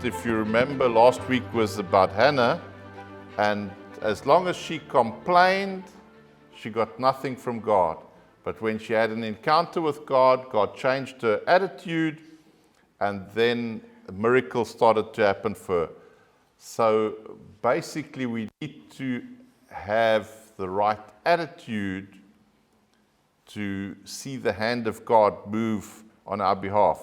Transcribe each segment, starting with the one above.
if you remember, last week was about Hannah, and as long as she complained, she got nothing from God. But when she had an encounter with God, God changed her attitude, and then miracles started to happen for her. So basically, we need to have the right attitude to see the hand of God move on our behalf.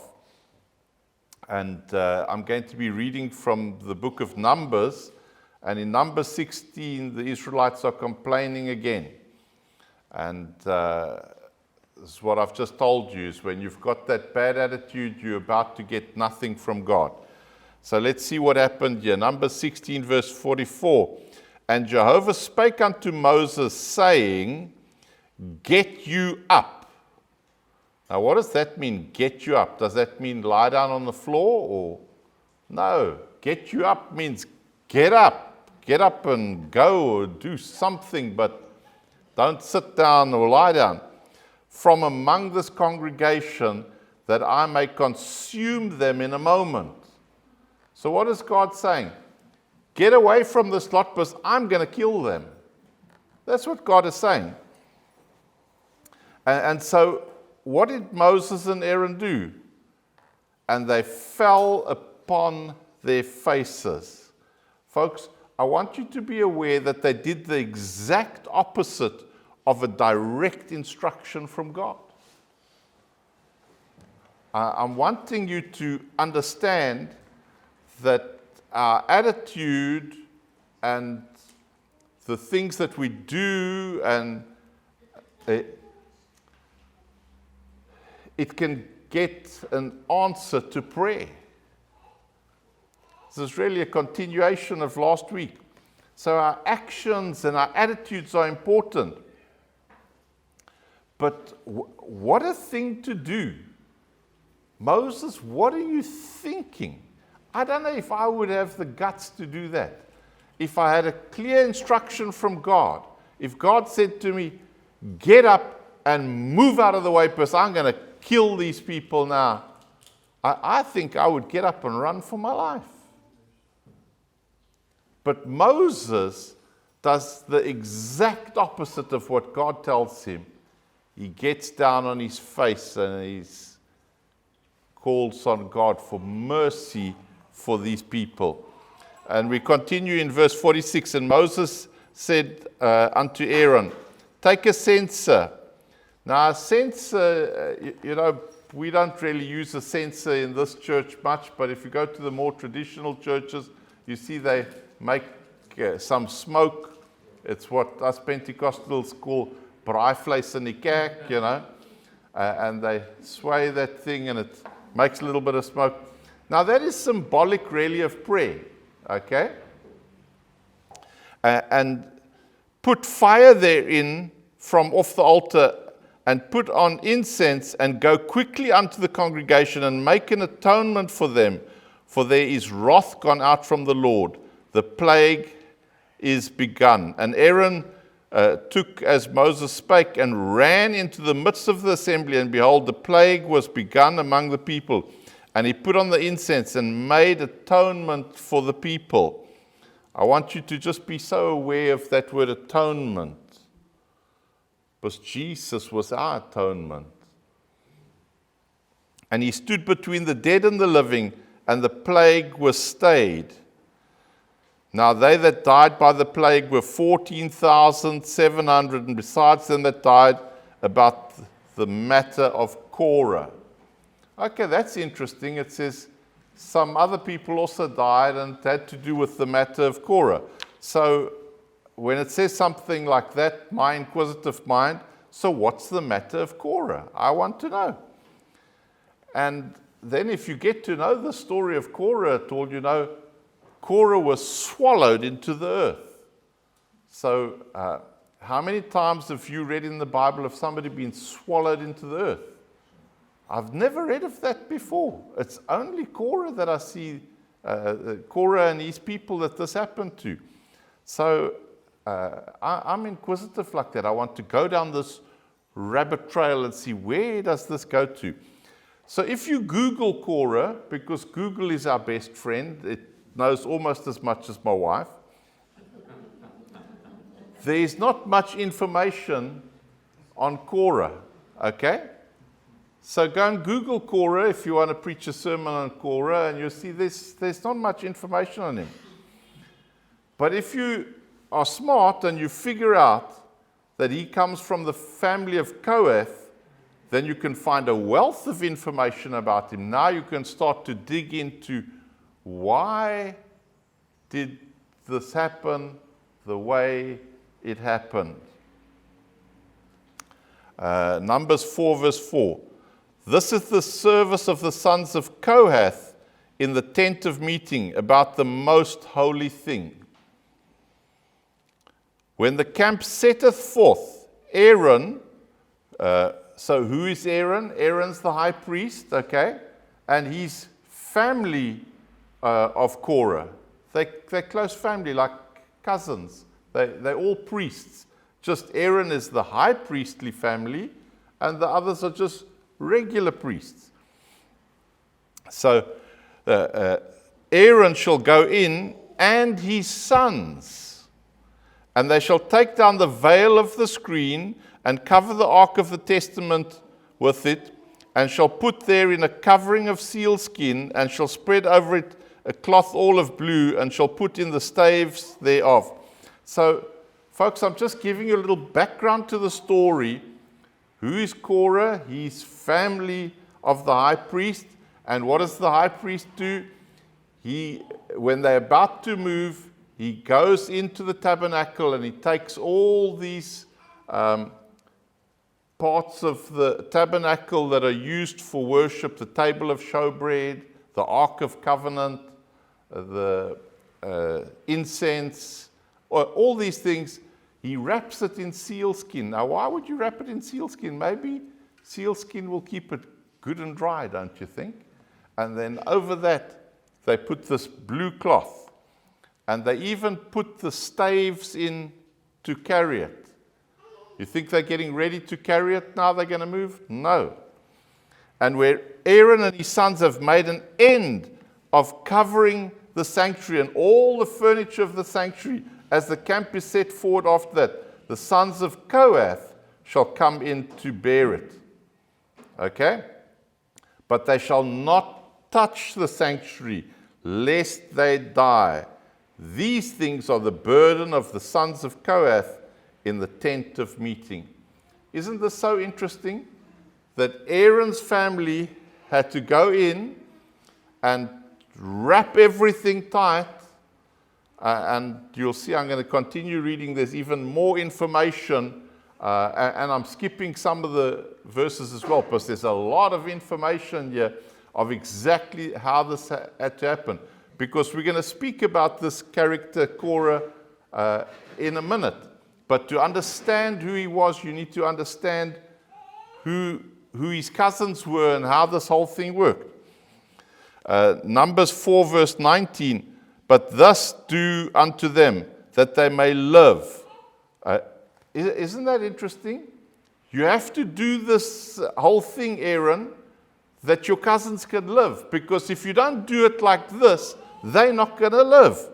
And I'm going to be reading from the book of Numbers, and in Numbers 16, the Israelites are complaining again. And this is what I've just told you, is when you've got that bad attitude, you're about to get nothing from God. So let's see what happened here. Numbers 16, verse 44. And Jehovah spake unto Moses, saying, get you up. Now, what does that mean, get you up? Does that mean lie down on the floor? Or no, get you up means get up. Get up and go or do something, but don't sit down or lie down. From among this congregation, that I may consume them in a moment. So what is God saying? Get away from this lot, because I'm going to kill them. That's what God is saying. And so what did Moses and Aaron do? And they fell upon their faces. Folks, I want you to be aware that they did the exact opposite of a direct instruction from God. I'm wanting you to understand that our attitude and the things that we do, and it can get an answer to prayer. This is really a continuation of last week. So our actions and our attitudes are important. But what a thing to do. Moses, what are you thinking? I don't know if I would have the guts to do that. If I had a clear instruction from God, if God said to me, get up and move out of the way, because I'm going to kill these people now, I think I would get up and run for my life. But Moses does the exact opposite of what God tells him. He gets down on his face and he calls on God for mercy for these people. And we continue in verse 46. And Moses said unto Aaron, take a censer. Now, a censer, we don't really use a censer in this church much, but if you go to the more traditional churches, you see they make some smoke. It's what us Pentecostals call braaivleis in die kerk, and they sway that thing and it makes a little bit of smoke. Now, that is symbolic, really, of prayer, okay? And put fire therein from off the altar, and put on incense, and go quickly unto the congregation, and make an atonement for them, for there is wrath gone out from the Lord. The plague is begun. And Aaron took as Moses spake, and ran into the midst of the assembly, and behold, the plague was begun among the people. And he put on the incense and made atonement for the people. I want you to just be so aware of that word atonement, because Jesus was our atonement. And he stood between the dead and the living, and the plague was stayed. Now they that died by the plague were 14,700, and besides them that died about the matter of Korah. Okay, that's interesting. It says some other people also died and had to do with the matter of Korah. So when it says something like that, my inquisitive mind, so what's the matter of Korah? I want to know. And then if you get to know the story of Korah at all, Korah was swallowed into the earth. So how many times have you read in the Bible of somebody being swallowed into the earth? I've never read of that before. It's only Korah that I see, Korah and his people, that this happened to. So I'm inquisitive like that. I want to go down this rabbit trail and see, where does this go to? So if you Google Korah, because Google is our best friend, it knows almost as much as my wife, there is not much information on Korah, okay? So go and Google Korah if you want to preach a sermon on Korah, and you'll see there's not much information on him. But if you are smart and you figure out that he comes from the family of Kohath, then you can find a wealth of information about him. Now you can start to dig into why did this happen the way it happened. Numbers 4 verse 4. This is the service of the sons of Kohath in the tent of meeting about the most holy thing. When the camp setteth forth, Aaron, so who is Aaron? Aaron's the high priest, okay? And his family of Korah. They're close family, like cousins. They're all priests. Just Aaron is the high priestly family, and the others are just regular priests. So Aaron shall go in, and his sons, and they shall take down the veil of the screen, and cover the ark of the testament with it, and shall put therein a covering of sealskin, and shall spread over it a cloth all of blue, and shall put in the staves thereof. So, folks, I'm just giving you a little background to the story. Who is Korah? He's family of the high priest. And what does the high priest do? When they're about to move, he goes into the tabernacle and he takes all these parts of the tabernacle that are used for worship, the table of showbread, the Ark of Covenant, the incense, all these things. He wraps it in sealskin. Now, why would you wrap it in sealskin? Maybe sealskin will keep it good and dry, don't you think? And then over that, they put this blue cloth. And they even put the staves in to carry it. You think they're getting ready to carry it now? They're going to move? No. And where Aaron and his sons have made an end of covering the sanctuary and all the furniture of the sanctuary, as the camp is set forward after that, the sons of Kohath shall come in to bear it. Okay? But they shall not touch the sanctuary, lest they die. These things are the burden of the sons of Kohath in the tent of meeting. Isn't this so interesting? That Aaron's family had to go in and wrap everything tight. And you'll see I'm going to continue reading. There's even more information. And I'm skipping some of the verses as well, because there's a lot of information here of exactly how this had to happen. Because we're going to speak about this character, Korah, in a minute. But to understand who he was, you need to understand who his cousins were and how this whole thing worked. Numbers 4 verse 19, but thus do unto them that they may live. Isn't that interesting? You have to do this whole thing, Aaron, that your cousins can live. Because if you don't do it like this, they're not going to live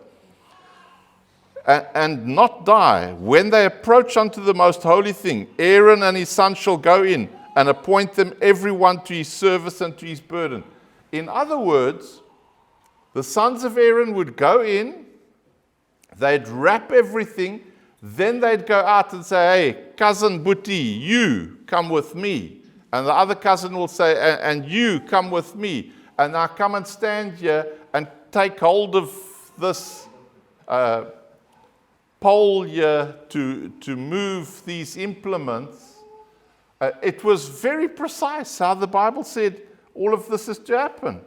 and not die. When they approach unto the most holy thing, Aaron and his son shall go in and appoint them every one to his service and to his burden. In other words, the sons of Aaron would go in, they'd wrap everything, then they'd go out and say, hey, cousin Buti, you come with me. And the other cousin will say, and you come with me. And now come and stand here and take hold of this pole here to move these implements. It was very precise how the Bible said all of this is to happen.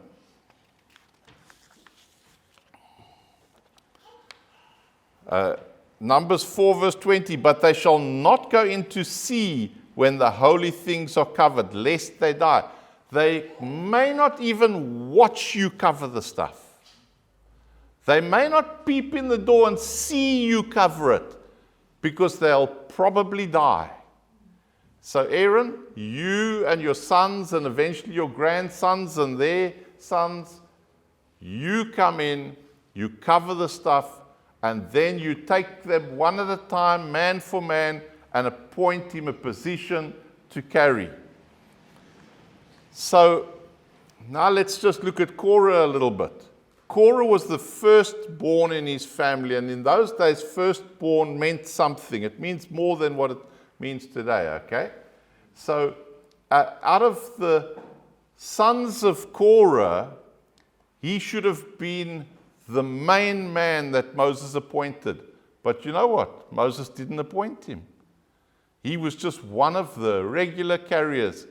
Numbers 4 verse 20, but they shall not go in to see when the holy things are covered, lest they die. They may not even watch you cover the stuff. They may not peep in the door and see you cover it, because they'll probably die. So Aaron, you and your sons and eventually your grandsons and their sons, you come in, you cover the stuff, and then you take them one at a time, man for man, and appoint him a position to carry. So now let's just look at Korah a little bit. Korah was the firstborn in his family, and in those days, firstborn meant something. It means more than what it means today, okay? So out of the sons of Korah, he should have been the main man that Moses appointed. But you know what? Moses didn't appoint him. He was just one of the regular carriers.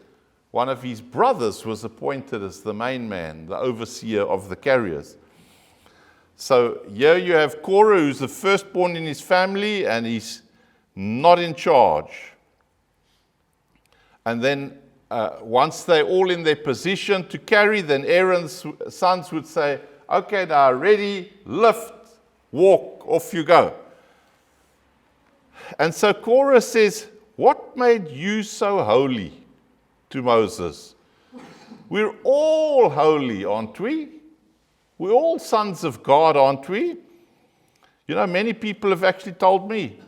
One of his brothers was appointed as the main man, the overseer of the carriers. So here you have Korah, who's the firstborn in his family, and he's not in charge. And then once they're all in their position to carry, then Aaron's sons would say, okay, now ready, lift, walk, off you go. And so Korah says, what made you so holy to Moses? We're all holy, aren't we? We're all sons of God, aren't we? You know, many people have actually told me,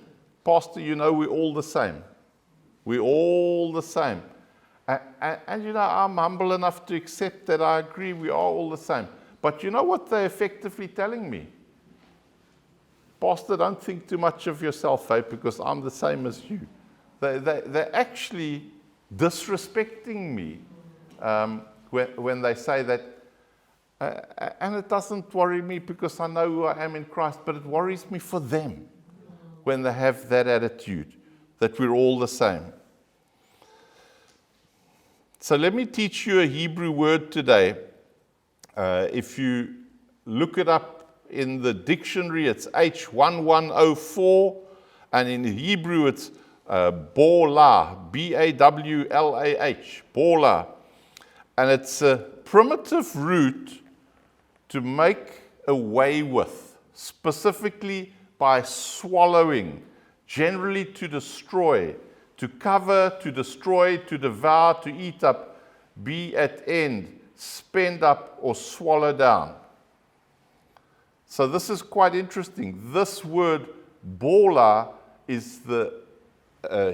Pastor, you know, we're all the same. We're all the same. And you know, I'm humble enough to accept that I agree we are all the same. But you know what they're effectively telling me? Pastor, don't think too much of yourself, because I'm the same as you. They're actually disrespecting me when they say that. And it doesn't worry me because I know who I am in Christ, but it worries me for them when they have that attitude, that we're all the same. So let me teach you a Hebrew word today. If you look it up in the dictionary, it's H1104, and in Hebrew it's Bawlah, B-A-W-L-A-H, Bawlah. And it's a primitive root to make away with, specifically by swallowing, generally to destroy, to cover, to destroy, to devour, to eat up, be at end, spend up, or swallow down. So this is quite interesting. This word, Bawlah, is the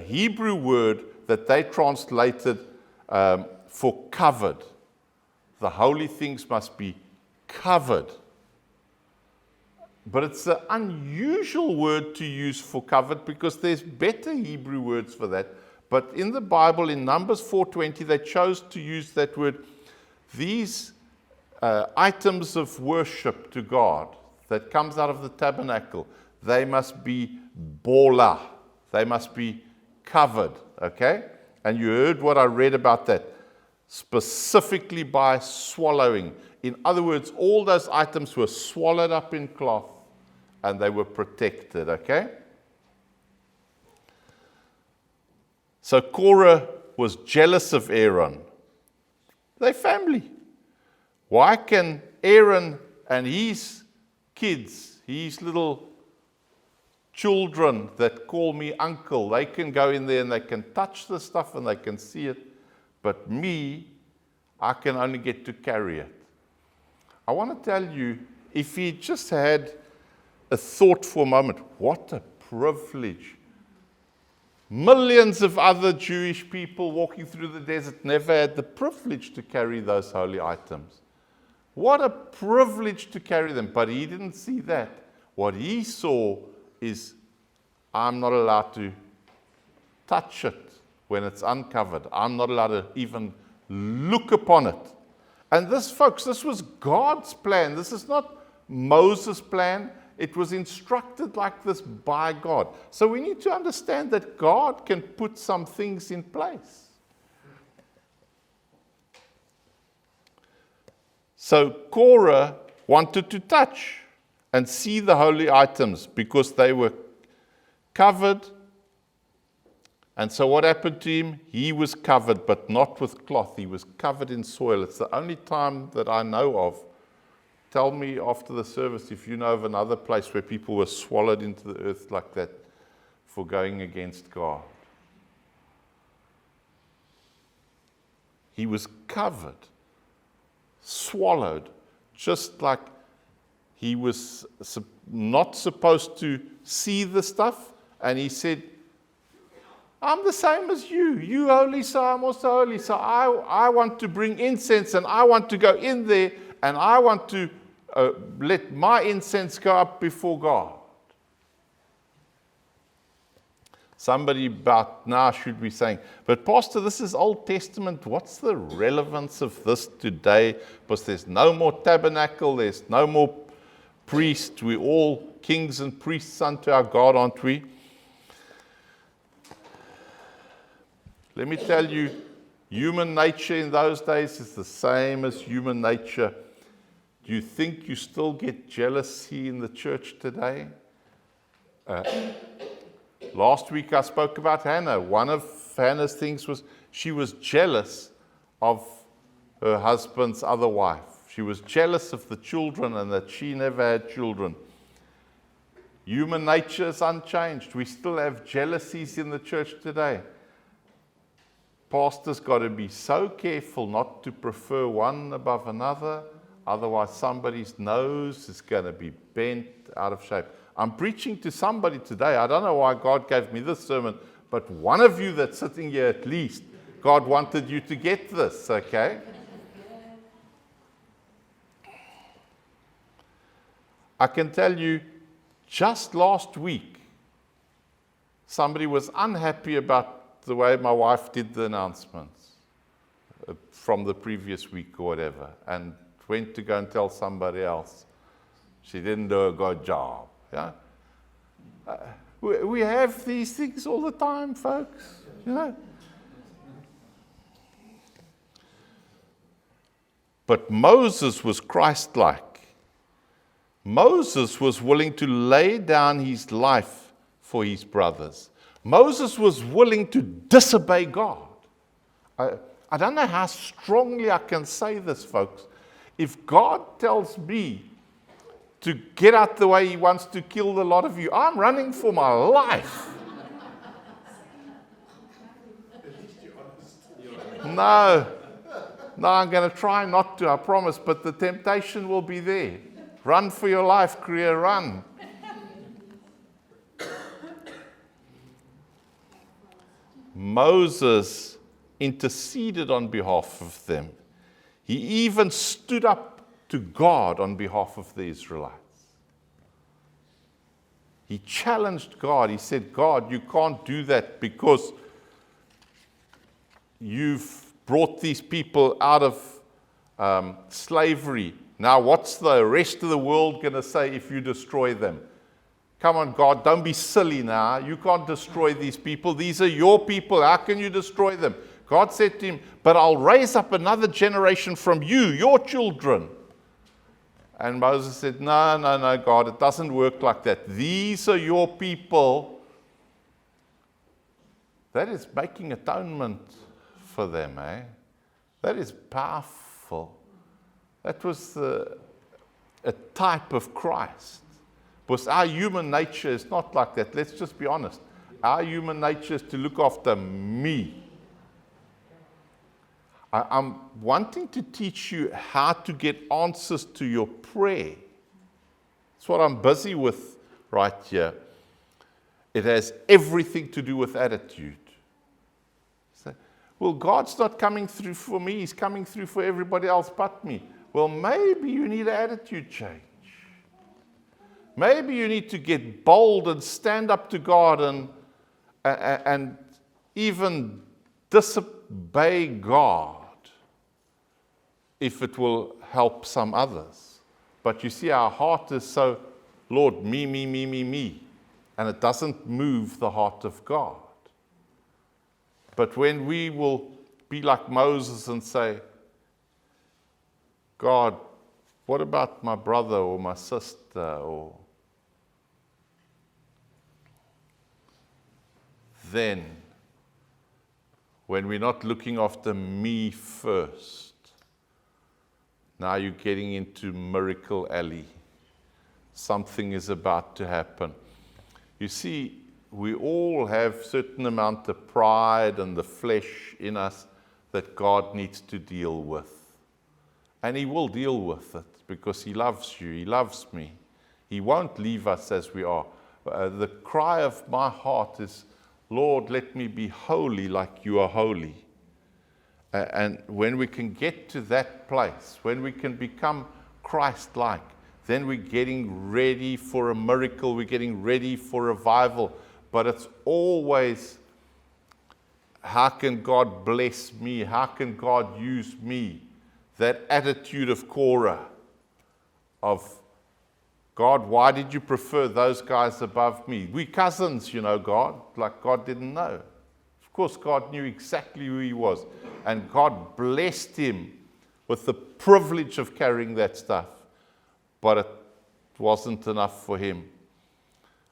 Hebrew word that they translated for covered. The holy things must be covered. But it's an unusual word to use for covered because there's better Hebrew words for that. But in the Bible, in Numbers 4:20, they chose to use that word. These items of worship to God that comes out of the tabernacle, they must be Bawlah. They must be covered, okay? And you heard what I read about that. Specifically by swallowing. In other words, all those items were swallowed up in cloth and they were protected, okay? So Korah was jealous of Aaron. They're family. Why can Aaron and his kids, his little children that call me uncle, they can go in there and they can touch the stuff and they can see it. But me, I can only get to carry it. I want to tell you, if he just had a thought for a moment, what a privilege. Millions of other Jewish people walking through the desert never had the privilege to carry those holy items. What a privilege to carry them. But he didn't see that. What he saw is, I'm not allowed to touch it when it's uncovered. I'm not allowed to even look upon it. And this, folks, this was God's plan. This is not Moses' plan. It was instructed like this by God. So we need to understand that God can put some things in place. So Korah wanted to touch and see the holy items because they were covered. And so what happened to him? He was covered, but not with cloth. He was covered in soil. It's the only time that I know of. Tell me after the service if you know of another place where people were swallowed into the earth like that for going against God. He was covered, swallowed, just like he was not supposed to see the stuff. And he said, I'm the same as you. You holy, so I'm also holy. So I want to bring incense, and I want to go in there, and I want to let my incense go up before God. Somebody about now should be saying, but Pastor, this is Old Testament. What's the relevance of this today? Because there's no more tabernacle. There's no more priest. We're all kings and priests unto our God, aren't we? Let me tell you, human nature in those days is the same as human nature. Do you think you still get jealousy in the church today? Last week I spoke about Hannah. One of Hannah's things was she was jealous of her husband's other wife. She was jealous of the children and that she never had children. Human nature is unchanged. We still have jealousies in the church today. Pastor's got to be so careful not to prefer one above another, otherwise somebody's nose is going to be bent out of shape. I'm preaching to somebody today. I don't know why God gave me this sermon, but one of you that's sitting here at least, God wanted you to get this, okay? I can tell you, just last week, somebody was unhappy about the way my wife did the announcements from the previous week or whatever, and went to go and tell somebody else. She didn't do a good job. Yeah? We have these things all the time, folks. You know? But Moses was Christ-like. Moses was willing to lay down his life for his brothers. Moses was willing to disobey God. I don't know how strongly I can say this, folks. If God tells me to get out the way he wants to kill a lot of you, I'm running for my life. No, I'm going to try not to, I promise, but the temptation will be there. Run for your life, Korea, run. Moses interceded on behalf of them. He even stood up to God on behalf of the Israelites. He challenged God. He said, God, you can't do that because you've brought these people out of slavery. Now, what's the rest of the world going to say if you destroy them? Come on, God, don't be silly now. You can't destroy these people. These are your people. How can you destroy them? God said to him, but I'll raise up another generation from you, your children. And Moses said, no, God, it doesn't work like that. These are your people. That is making atonement for them, eh? That is powerful. That was a type of Christ. Because our human nature is not like that. Let's just be honest. Our human nature is to look after me. I'm wanting to teach you how to get answers to your prayer. That's what I'm busy with right here. It has everything to do with attitude. So, well, God's not coming through for me. He's coming through for everybody else but me. Well, maybe you need an attitude change. Maybe you need to get bold and stand up to God and even disobey God if it will help some others. But you see, our heart is so, Lord, me, and it doesn't move the heart of God. But when we will be like Moses and say, God, what about my brother or my sister? Or then, when we're not looking after me first, now you're getting into Miracle Alley. Something is about to happen. You see, we all have a certain amount of pride and the flesh in us that God needs to deal with. And He will deal with it because He loves you. He loves me. He won't leave us as we are. The cry of my heart is, Lord, let me be holy like you are holy. And when we can get to that place, when we can become Christ-like, then we're getting ready for a miracle, we're getting ready for revival. But it's always, how can God bless me? How can God use me? That attitude of Korah, of God, why did you prefer those guys above me? We cousins, God, like God didn't know. Of course, God knew exactly who he was. And God blessed him with the privilege of carrying that stuff. But it wasn't enough for him.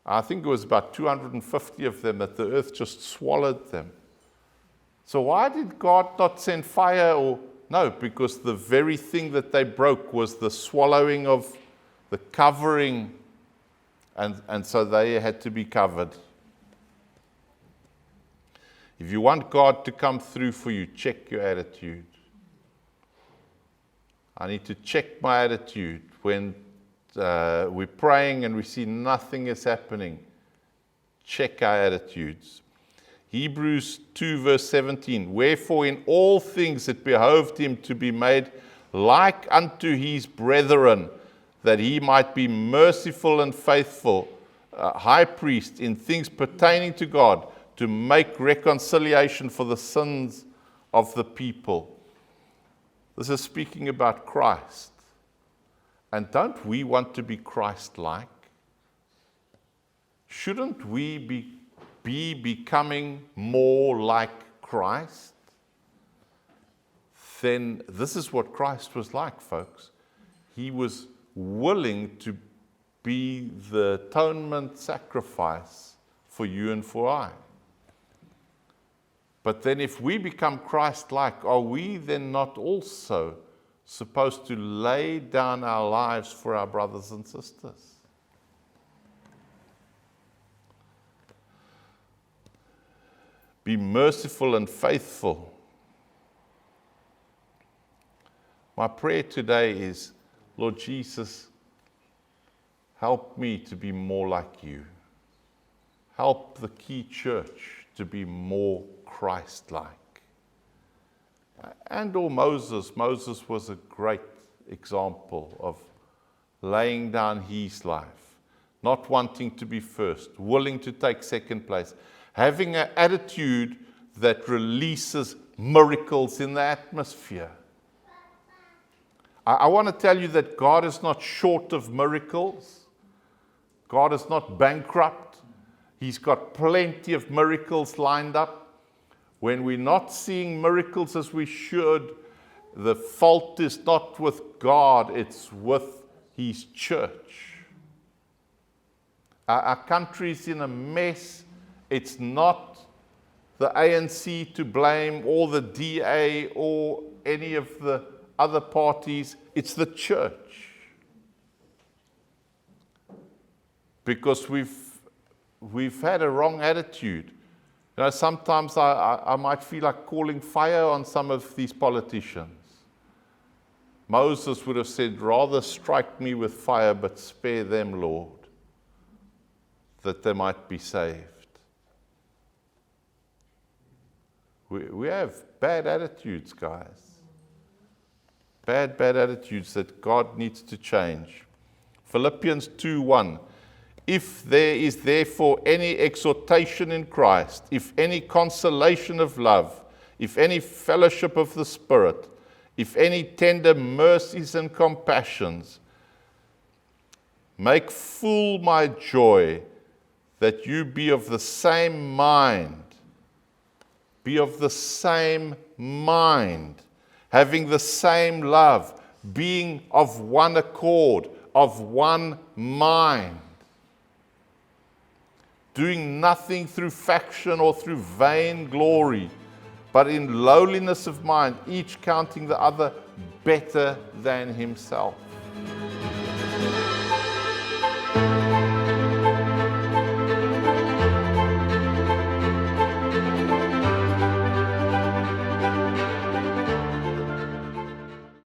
I think it was about 250 of them that the earth just swallowed them. So why did God not send fire? No, because the very thing that they broke was the swallowing of the covering, and so they had to be covered. If you want God to come through for you, check your attitude. I need to check my attitude when we're praying and we see nothing is happening. Check our attitudes. Hebrews 2 verse 17, wherefore in all things it behoved him to be made like unto his brethren, that he might be merciful and faithful, high priest in things pertaining to God, to make reconciliation for the sins of the people. This is speaking about Christ. And don't we want to be Christ-like? Shouldn't we be becoming more like Christ? Then this is what Christ was like, folks. He was willing to be the atonement sacrifice for you and for I. But then if we become Christ-like, are we then not also supposed to lay down our lives for our brothers and sisters? Be merciful and faithful. My prayer today is, Lord Jesus, help me to be more like you. Help the Key Church to be more Christ-like. And/or Moses. Moses was a great example of laying down his life, not wanting to be first, willing to take second place, having an attitude that releases miracles in the atmosphere. I want to tell you that God is not short of miracles. God is not bankrupt. He's got plenty of miracles lined up. When we're not seeing miracles as we should, the fault is not with God, it's with His church. Our country's in a mess. It's not the ANC to blame, or the DA, or any of the other parties. It's the church. Because we've had a wrong attitude. Sometimes I might feel like calling fire on some of these politicians. Moses would have said, rather strike me with fire, but spare them, Lord, that they might be saved. We have bad attitudes, guys. Bad attitudes that God needs to change. Philippians 2:1. If there is therefore any exhortation in Christ, if any consolation of love, if any fellowship of the Spirit, if any tender mercies and compassions, make full my joy, that you be of the same mind. Be of the same mind, having the same love, being of one accord, of one mind. Doing nothing through faction or through vain glory, but in lowliness of mind, each counting the other better than himself.